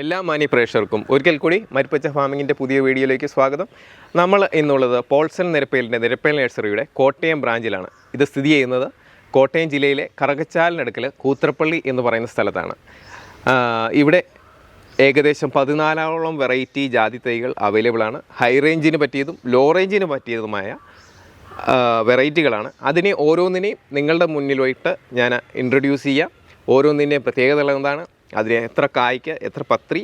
എല്ലാ മാന്യ പ്രേക്ഷകർക്കും ഒരിക്കൽ കൂടി മരുപ്പച്ച ഫാമിങ്ങിൻ്റെ പുതിയ വീഡിയോയിലേക്ക് സ്വാഗതം. നമ്മൾ ഇന്നുള്ളത് പോൾസൺ നിരപ്പേലിൻ്റെ നിരപ്പേൽ നഴ്സറിയുടെ കോട്ടയം ബ്രാഞ്ചിലാണ്. ഇത് സ്ഥിതി ചെയ്യുന്നത് കോട്ടയം ജില്ലയിലെ കറകച്ചാലിനടുക്കൽ കൂത്രപ്പള്ളി എന്ന് പറയുന്ന സ്ഥലത്താണ്. ഇവിടെ ഏകദേശം 14ഓളം വെറൈറ്റി ജാതി തൈകൾ അവൈലബിൾ ആണ്. ഹൈ റേഞ്ചിന് പറ്റിയതും ലോ റേഞ്ചിന് പറ്റിയതുമായ വെറൈറ്റികളാണ്. അതിനെ ഓരോന്നിനെയും നിങ്ങളുടെ മുന്നിലായിട്ട് ഞാൻ ഇൻട്രൊഡ്യൂസ് ചെയ്യാം. ഓരോന്നിൻ്റെയും പ്രത്യേകതകൾ എന്താണ്, അതിന് എത്ര കായ്ക്ക് എത്ര പത്രി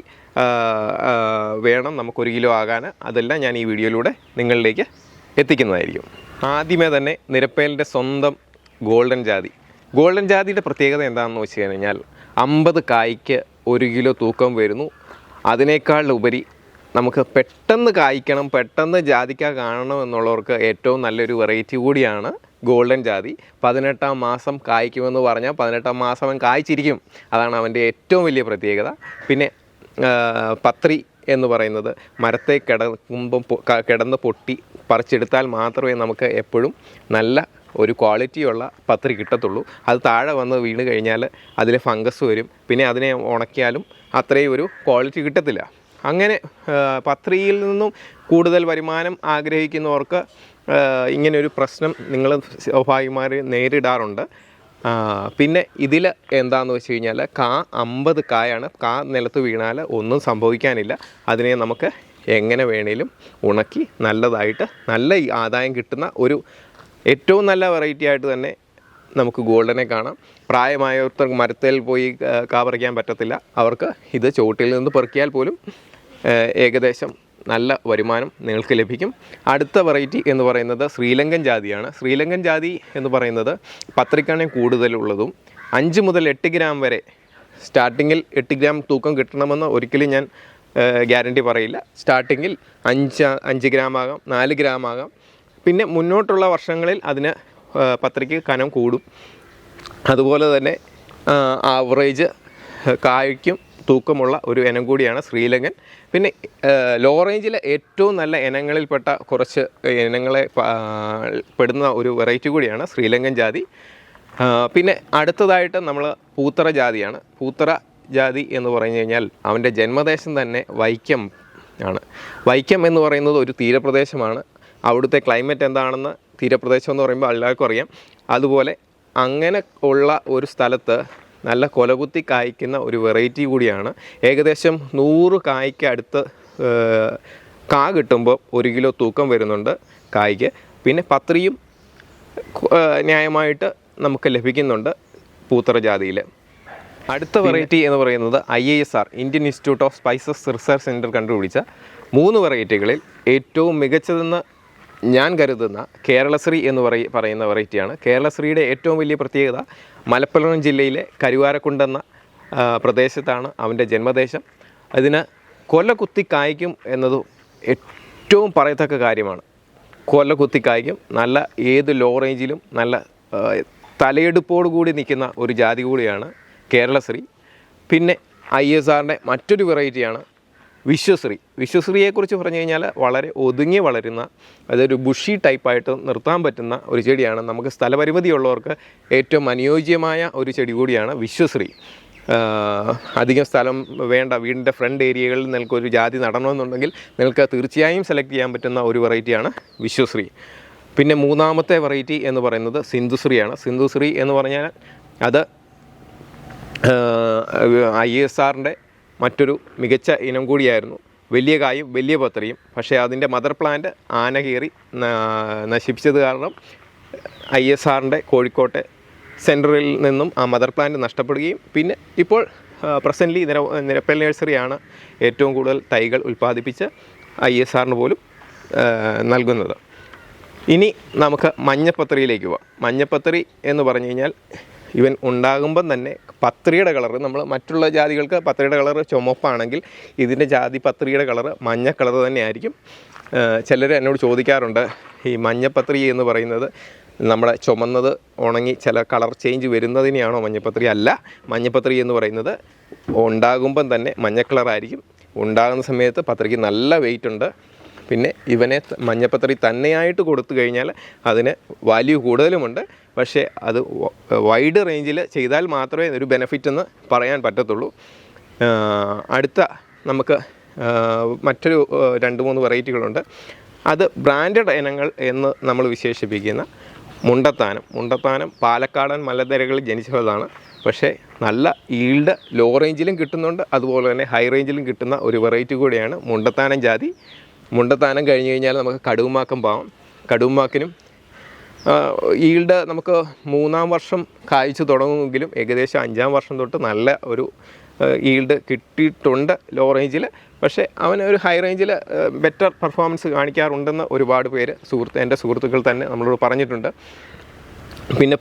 വേണം നമുക്കൊരു കിലോ ആകാൻ, അതെല്ലാം ഞാൻ ഈ വീഡിയോയിലൂടെ നിങ്ങളിലേക്ക് എത്തിക്കുന്നതായിരിക്കും. ആദ്യമേ തന്നെ നിരപ്പേലിൻ്റെ സ്വന്തം ഗോൾഡൻ ജാതിയുടെ പ്രത്യേകത എന്താണെന്ന് വെച്ച് കഴിഞ്ഞാൽ 50 കായ്ക്ക് 1 കിലോ തൂക്കം വരുന്നു. അതിനേക്കാൾ ഉപരി നമുക്ക് പെട്ടെന്ന് കായ്ക്കണം, പെട്ടെന്ന് ജാതിക്ക കാണണം എന്നുള്ളവർക്ക് ഏറ്റവും നല്ലൊരു വെറൈറ്റി കൂടിയാണ് ഗോൾഡൻ ജാതി. 18-ാം മാസം കായ്ക്കുമെന്ന് പറഞ്ഞാൽ 18-ാം മാസം അവൻ കായ്ച്ചിരിക്കും. അതാണ് അവൻ്റെ ഏറ്റവും വലിയ പ്രത്യേകത. പിന്നെ പത്രി എന്ന് പറയുന്നത് മരത്തെ കിടന്ന് പൊട്ടി പറിച്ചെടുത്താൽ മാത്രമേ നമുക്ക് എപ്പോഴും നല്ല ഒരു ക്വാളിറ്റിയുള്ള പത്രി കിട്ടത്തുള്ളൂ. അത് താഴെ വന്ന് വീണ് കഴിഞ്ഞാൽ അതിൽ ഫംഗസ് വരും. പിന്നെ അതിനെ ഉണക്കിയാലും അത്രയും ഒരു ക്വാളിറ്റി കിട്ടത്തില്ല. അങ്ങനെ പത്രിയിൽ നിന്നും കൂടുതൽ വരുമാനം ആഗ്രഹിക്കുന്നവർക്ക് ഇങ്ങനെയൊരു പ്രശ്നം നിങ്ങൾ സ്വാഭാവികമായി നേരിടാറുണ്ട്. പിന്നെ ഇതിൽ എന്താണെന്ന് വെച്ച് കഴിഞ്ഞാൽ 50 കായാണ്. നിലത്ത് വീണാൽ ഒന്നും സംഭവിക്കാനില്ല. അതിനെ നമുക്ക് എങ്ങനെ വേണേലും ഉണക്കി നല്ലതായിട്ട് നല്ല ആദായം കിട്ടുന്ന ഒരു ഏറ്റവും നല്ല വെറൈറ്റി ആയിട്ട് തന്നെ നമുക്ക് ഗോൾഡനെ കാണാം. പ്രായമായവർക്ക് മരത്തിൽ പോയി പറിക്കാൻ പറ്റത്തില്ല. അവർക്ക് ഇത് ചുവട്ടിൽ നിന്ന് പെറുക്കിയാൽ പോലും ഏകദേശം നല്ല വരുമാനം നിങ്ങൾക്ക് ലഭിക്കും. അടുത്ത വെറൈറ്റി എന്ന് പറയുന്നത് ശ്രീലങ്കൻ ജാതിയാണ്. ശ്രീലങ്കൻ ജാതി എന്ന് പറയുന്നത് പത്രിക്കാണെ കൂടുതലുള്ളതും 5 മുതൽ 8 ഗ്രാം വരെ സ്റ്റാർട്ടിങ്ങിൽ 8 ഗ്രാം തൂക്കം കിട്ടണമെന്ന് ഒരിക്കലും ഞാൻ ഗ്യാരണ്ടി പറയില്ല. സ്റ്റാർട്ടിങ്ങിൽ 5 ഗ്രാം ആകാം, 4 ഗ്രാം ആകാം. പിന്നെ മുന്നോട്ടുള്ള വർഷങ്ങളിൽ അതിന് പത്രിക്ക് കനം കൂടും. അതുപോലെ തന്നെ ആവറേജ് കായ്ക്കും തൂക്കമുള്ള ഒരു ഇനം കൂടിയാണ് ശ്രീലങ്കൻ. പിന്നെ ലോ റേഞ്ചിലെ ഏറ്റവും നല്ല ഇനങ്ങളിൽപ്പെട്ട കുറച്ച് ഇനങ്ങളെ പെടുന്ന ഒരു വെറൈറ്റി കൂടിയാണ് ശ്രീലങ്കൻ ജാതി. പിന്നെ അടുത്തതായിട്ട് നമ്മൾ പൂത്തറ ജാതിയാണ്. പൂത്തറ ജാതി എന്ന് പറഞ്ഞു കഴിഞ്ഞാൽ അവൻ്റെ ജന്മദേശം തന്നെ വൈക്കം ആണ്. വൈക്കം എന്ന് പറയുന്നത് ഒരു തീരപ്രദേശമാണ്. അവിടുത്തെ ക്ലൈമറ്റ് എന്താണെന്ന് തീരപ്രദേശം എന്ന് പറയുമ്പോൾ എല്ലാവർക്കും അറിയാം. അതുപോലെ അങ്ങനെ ഉള്ള ഒരു സ്ഥലത്ത് നല്ല കൊലകുത്തി കായ്ക്കുന്ന ഒരു വെറൈറ്റി കൂടിയാണ്. ഏകദേശം 100 കായ്ക്ക് അടുത്ത് കിട്ടുമ്പോൾ 1 കിലോ തൂക്കം വരുന്നുണ്ട് കായ്ക്ക്. പിന്നെ പത്രിയും ന്യായമായിട്ട് നമുക്ക് ലഭിക്കുന്നുണ്ട് പൂത്തറ ജാതിയിൽ. അടുത്ത വെറൈറ്റി എന്ന് പറയുന്നത് IISR Indian institute of spices research centre കണ്ടുപിടിച്ച 3 വെറൈറ്റികളിൽ ഏറ്റവും മികച്ചതെന്ന് ഞാൻ കരുതുന്ന കേരളശ്രീ എന്ന് പറയുന്ന വെറൈറ്റിയാണ്. കേരളശ്രീയുടെ ഏറ്റവും വലിയ പ്രത്യേകത മലപ്പുറം ജില്ലയിലെ കരുവാരക്കുണ്ടെന്ന പ്രദേശത്താണ് അവൻ്റെ ജന്മദേശം. അതിന് കൊല കുത്തി കായ്ക്കും എന്നത് ഏറ്റവും പറയത്തക്ക കാര്യമാണ്. കൊല കുത്തി കായ്ക്കും. നല്ല ഏത് ലോ റേഞ്ചിലും നല്ല തലയെടുപ്പോടു കൂടി നിൽക്കുന്ന ഒരു ജാതി കൂടിയാണ് കേരളശ്രീ. പിന്നെ IISRൻ്റെ മറ്റൊരു വെറൈറ്റിയാണ് വിശ്വശ്രീയെക്കുറിച്ച് പറഞ്ഞു കഴിഞ്ഞാൽ വളരെ ഒതുങ്ങി വളരുന്ന, അതൊരു ബുഷി ടൈപ്പായിട്ട് നിർത്താൻ പറ്റുന്ന ഒരു ചെടിയാണ്. നമുക്ക് സ്ഥലപരിമിതിയുള്ളവർക്ക് ഏറ്റവും അനുയോജ്യമായ ഒരു ചെടി കൂടിയാണ് വിശ്വശ്രീ. അധികം സ്ഥലം വേണ്ട, വീടിൻ്റെ ഫ്രണ്ട് ഏരിയകളിൽ നിങ്ങൾക്കൊരു ജാതി നടണമെന്നുണ്ടെങ്കിൽ നിങ്ങൾക്ക് തീർച്ചയായും സെലക്ട് ചെയ്യാൻ പറ്റുന്ന ഒരു വെറൈറ്റിയാണ് വിശ്വശ്രീ. പിന്നെ മൂന്നാമത്തെ വെറൈറ്റി എന്ന് പറയുന്നത് സിന്ധുശ്രീയാണ്. സിന്ധുശ്രീ എന്ന് പറഞ്ഞാൽ അത് IISRൻ്റെ മറ്റൊരു മികച്ച ഇനം കൂടിയായിരുന്നു. വലിയ കായും വലിയ പത്രിയും. പക്ഷേ അതിൻ്റെ മദർ പ്ലാന്റ് ആന കയറി നശിപ്പിച്ചത് കാരണം IISRൻ്റെ കോഴിക്കോട്ടെ സെൻറ്ററിൽ നിന്നും ആ മദർ പ്ലാന്റ് നഷ്ടപ്പെടുകയും പിന്നെ ഇപ്പോൾ പ്രസൻ്റ്ലി നിരപ്പേൽ നഴ്സറിയാണ് ഏറ്റവും കൂടുതൽ തൈകൾ ഉൽപ്പാദിപ്പിച്ച് IISRന് പോലും നൽകുന്നത്. ഇനി നമുക്ക് മഞ്ഞപ്പത്രിയിലേക്ക് പോവാം. മഞ്ഞപ്പത്രി എന്ന് പറഞ്ഞു കഴിഞ്ഞാൽ ഇവൻ ഉണ്ടാകുമ്പം തന്നെ പത്രിയുടെ കളറ്, നമ്മൾ മറ്റുള്ള ജാതികൾക്ക് പത്രിയുടെ കളറ് ചുമപ്പാണെങ്കിൽ ഇതിൻ്റെ ജാതി പത്രിയുടെ കളറ് മഞ്ഞ കളറ് തന്നെയായിരിക്കും. ചിലർ എന്നോട് ചോദിക്കാറുണ്ട്, ഈ മഞ്ഞപ്പത്രി എന്ന് പറയുന്നത് നമ്മുടെ ചുമന്നത് ഉണങ്ങി ചില കളർ ചേഞ്ച് വരുന്നതിനെയാണോ മഞ്ഞപ്പത്രി? അല്ല, മഞ്ഞപ്പത്രി എന്ന് പറയുന്നത് ഉണ്ടാകുമ്പം തന്നെ മഞ്ഞ കളറായിരിക്കും. ഉണ്ടാകുന്ന സമയത്ത് പത്രിക്ക് നല്ല വെയിറ്റ് ഉണ്ട്. പിന്നെ ഇവനെ മഞ്ഞപ്പത്രി തന്നെയായിട്ട് കൊടുത്തു കഴിഞ്ഞാൽ അതിന് വാല്യൂ കൂടുതലുമുണ്ട്. പക്ഷേ അത് വൈഡ് റേഞ്ചിൽ ചെയ്താൽ മാത്രമേ ഒരു ബെനിഫിറ്റ് എന്ന് പറയാൻ പറ്റത്തുള്ളൂ. അടുത്ത നമുക്ക് മറ്റൊരു 2-3 വെറൈറ്റികളുണ്ട്. അത് ബ്രാൻഡഡ് ഇനങ്ങൾ എന്ന് നമ്മൾ വിശേഷിപ്പിക്കുന്ന മുണ്ടത്താനം പാലക്കാടൻ മലനിരകളിൽ ജനിച്ചതാണ്. പക്ഷേ നല്ല ഈൽഡ് ലോ റേഞ്ചിലും കിട്ടുന്നുണ്ട്, അതുപോലെ തന്നെ ഹൈ റേഞ്ചിലും കിട്ടുന്ന ഒരു വെറൈറ്റി കൂടിയാണ് മുണ്ടത്താനം ജാതി. മുണ്ടത്താനം കഴിഞ്ഞ് കഴിഞ്ഞാൽ നമുക്ക് കടുമാക്കം പാവാം. കടുമാക്കിനും ഈൽഡ് നമുക്ക് 3-ാം വർഷം കായ്ച്ചു തുടങ്ങുമെങ്കിലും ഏകദേശം 5-ാം വർഷം തൊട്ട് നല്ല ഒരു ഈൽഡ് കിട്ടിയിട്ടുണ്ട് ലോ റേഞ്ചിൽ. പക്ഷേ അവന് ഒരു ഹൈ റേഞ്ചിൽ ബെറ്റർ പെർഫോമൻസ് കാണിക്കാറുണ്ടെന്ന് ഒരുപാട് പേര് എൻ്റെ സുഹൃത്തുക്കൾ തന്നെ നമ്മളോട് പറഞ്ഞിട്ടുണ്ട്. പിന്നെ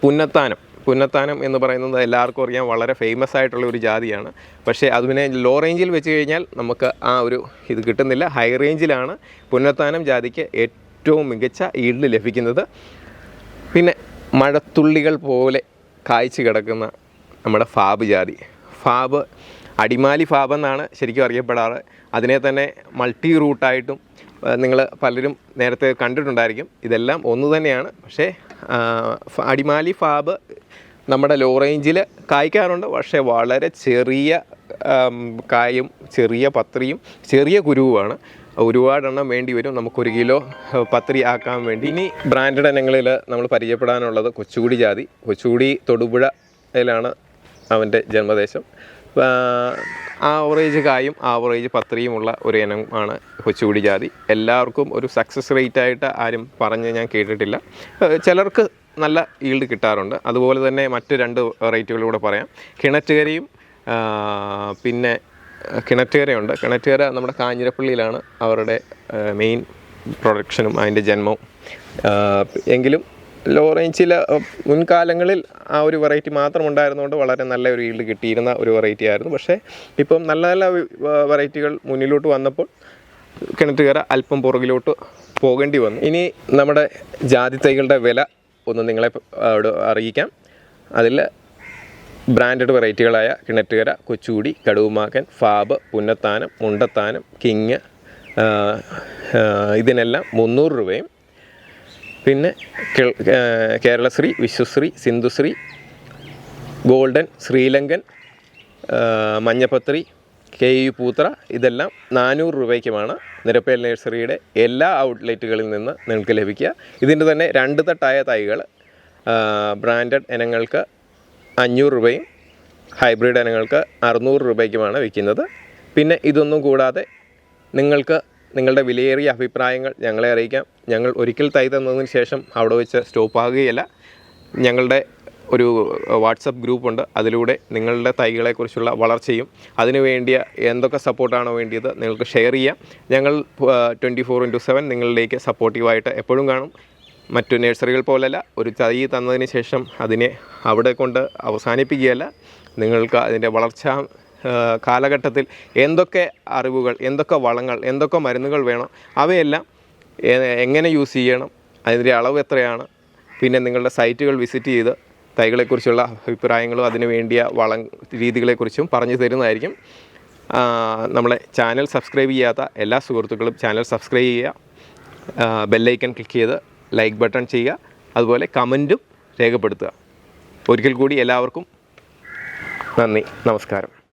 പുന്നത്താനം എന്ന് പറയുന്നത് എല്ലാവർക്കും അറിയാം, വളരെ ഫേമസ് ആയിട്ടുള്ള ഒരു ജാതിയാണ്. പക്ഷേ അതിനെ ലോ റേഞ്ചിൽ വെച്ച് കഴിഞ്ഞാൽ നമുക്ക് ആ ഒരു ഇത് കിട്ടുന്നില്ല. ഹൈ റേഞ്ചിലാണ് പുന്നത്താനം ജാതിക്ക് ഏറ്റവും മികച്ച ഈൽഡ് ലഭിക്കുന്നത്. പിന്നെ മഴത്തുള്ളികൾ പോലെ കായ്ച്ചു കിടക്കുന്ന നമ്മുടെ ഫാബ് ജാതി. അടിമാലി ഫാബ് എന്നാണ് ശരിക്കും അറിയപ്പെടാറ്. അതിനെ തന്നെ മൾട്ടി റൂട്ടായിട്ടും നിങ്ങൾ പലരും നേരത്തെ കണ്ടിട്ടുണ്ടായിരിക്കും. ഇതെല്ലാം ഒന്ന് തന്നെയാണ്. പക്ഷേ അടിമാലി ഫാബ് നമ്മുടെ ലോ റേഞ്ചിൽ കായ്ക്കാറുണ്ട്. പക്ഷേ വളരെ ചെറിയ കായും ചെറിയ പത്രിയും ചെറിയ കുരുവുമാണ്. ഒരുപാടെണ്ണം വേണ്ടി വരും നമുക്കൊരു കിലോ പത്രി ആക്കാൻ വേണ്ടി. ഇനി ബ്രാൻഡഡ് ഇനങ്ങളിൽ നമ്മൾ പരിചയപ്പെടാനുള്ളത് കൊച്ചുകുടി ജാതി. കൊച്ചുകുടി തൊടുപുഴയിലാണ് അവൻ്റെ ജന്മദേശം. ആവറേജ് കായും ആവറേജ് പത്രിയുമുള്ള ഒരു ഇനമാണ് കൊച്ചുകുടി ജാതി. എല്ലാവർക്കും ഒരു സക്സസ് റേറ്റ് ആയിട്ട് ആരും പറഞ്ഞ് ഞാൻ കേട്ടിട്ടില്ല. ചിലർക്ക് നല്ല ഈൽഡ് കിട്ടാറുണ്ട്. അതുപോലെ തന്നെ മറ്റ് 2 വെറൈറ്റികളൂടെ പറയാം. കിണറ്റുകരയും പിന്നെ കിണറ്റുകരയുണ്ട്. കിണറ്റുകര നമ്മുടെ കാഞ്ഞിരപ്പള്ളിയിലാണ് അവരുടെ മെയിൻ പ്രൊഡക്ഷനും അതിൻ്റെ ജന്മവും. എങ്കിലും ലോ റേഞ്ചിൽ മുൻകാലങ്ങളിൽ ആ ഒരു വെറൈറ്റി മാത്രം ഉണ്ടായിരുന്നുകൊണ്ട് വളരെ നല്ല ഒരു ഈൽഡ് കിട്ടിയിരുന്ന ഒരു വെറൈറ്റി ആയിരുന്നു. പക്ഷേ ഇപ്പം നല്ല നല്ല വെറൈറ്റികൾ മുന്നിലോട്ട് വന്നപ്പോൾ കിണറ്റുകര അല്പം പുറകിലോട്ട് പോകേണ്ടി വന്നു. ഇനി നമ്മുടെ ജാതി തൈകളുടെ വില ഒന്ന് നിങ്ങളെ അറിയിക്കാം. അതിൽ ബ്രാൻഡഡ് വെറൈറ്റികളായ കിണറ്റുകര, കൊച്ചുകുടി, കടുമാക്കൻ, ഫാബ്, പുന്നത്താനം, മുണ്ടത്താനം, കിങ് ഇതിനെല്ലാം 300 രൂപയും. പിന്നെ കേരളശ്രീ, വിശ്വശ്രീ, സിന്ധുശ്രീ, ഗോൾഡൻ, ശ്രീലങ്കൻ, മഞ്ഞപ്പത്രി, KU പൂത്ര ഇതെല്ലാം 400 രൂപയ്ക്കുമാണ് നിരപ്പേൽ നഴ്സറിയുടെ എല്ലാ ഔട്ട്ലെറ്റുകളിൽ നിന്ന് നിങ്ങൾക്ക് ലഭിക്കുക. ഇതിൻ്റെ തന്നെ 2 തട്ടായ തൈകൾ ബ്രാൻഡഡ് ഇനങ്ങൾക്ക് 500 രൂപയും ഹൈബ്രിഡ് ഇനങ്ങൾക്ക് 600 രൂപയ്ക്കുമാണ് വിൽക്കുന്നത്. പിന്നെ ഇതൊന്നും കൂടാതെ നിങ്ങൾക്ക് നിങ്ങളുടെ വിലയേറിയ അഭിപ്രായങ്ങൾ ഞങ്ങളെ അറിയിക്കാം. ഞങ്ങൾ ഒരിക്കൽ തൈ തന്നതിന് ശേഷം അവിടെ വെച്ച് സ്റ്റോപ്പ് ആകുകയില്ല. ഞങ്ങളുടെ ഒരു വാട്സപ്പ് ഗ്രൂപ്പുണ്ട്. അതിലൂടെ നിങ്ങളുടെ തൈകളെക്കുറിച്ചുള്ള വളർച്ചയും അതിനു വേണ്ടിയ എന്തൊക്കെ സപ്പോർട്ടാണോ വേണ്ടിയത് നിങ്ങൾക്ക് ഷെയർ ചെയ്യാം. ഞങ്ങൾ 24/7 നിങ്ങളിലേക്ക് സപ്പോർട്ടീവായിട്ട് എപ്പോഴും കാണും. മറ്റു നഴ്സറികൾ പോലല്ല, ഒരു തൈ തന്നതിന് ശേഷം അതിനെ അവിടെ കൊണ്ട് അവസാനിപ്പിക്കുകയല്ല. നിങ്ങൾക്ക് അതിൻ്റെ വളർച്ച കാലഘട്ടത്തിൽ എന്തൊക്കെ അറിവുകൾ, എന്തൊക്കെ വളങ്ങൾ, എന്തൊക്കെ മരുന്നുകൾ വേണം, അവയെല്ലാം എങ്ങനെ യൂസ് ചെയ്യണം, അതിൻ്റെ അളവ് എത്രയാണ്, പിന്നെ നിങ്ങളുടെ സൈറ്റുകൾ വിസിറ്റ് ചെയ്ത് തൈകളെക്കുറിച്ചുള്ള അഭിപ്രായങ്ങളും അതിനു വേണ്ടിയ രീതികളെക്കുറിച്ചും പറഞ്ഞു തരുന്നതായിരിക്കും. നമ്മളെ ചാനൽ സബ്സ്ക്രൈബ് ചെയ്യാത്ത എല്ലാ സുഹൃത്തുക്കളും ചാനൽ സബ്സ്ക്രൈബ് ചെയ്യുക, ബെല്ലൈക്കൺ ക്ലിക്ക് ചെയ്ത് ലൈക്ക് ബട്ടൺ ചെയ്യുക, അതുപോലെ കമൻറ്റും രേഖപ്പെടുത്തുക. ഒരിക്കൽ കൂടി എല്ലാവർക്കും നന്ദി, നമസ്കാരം.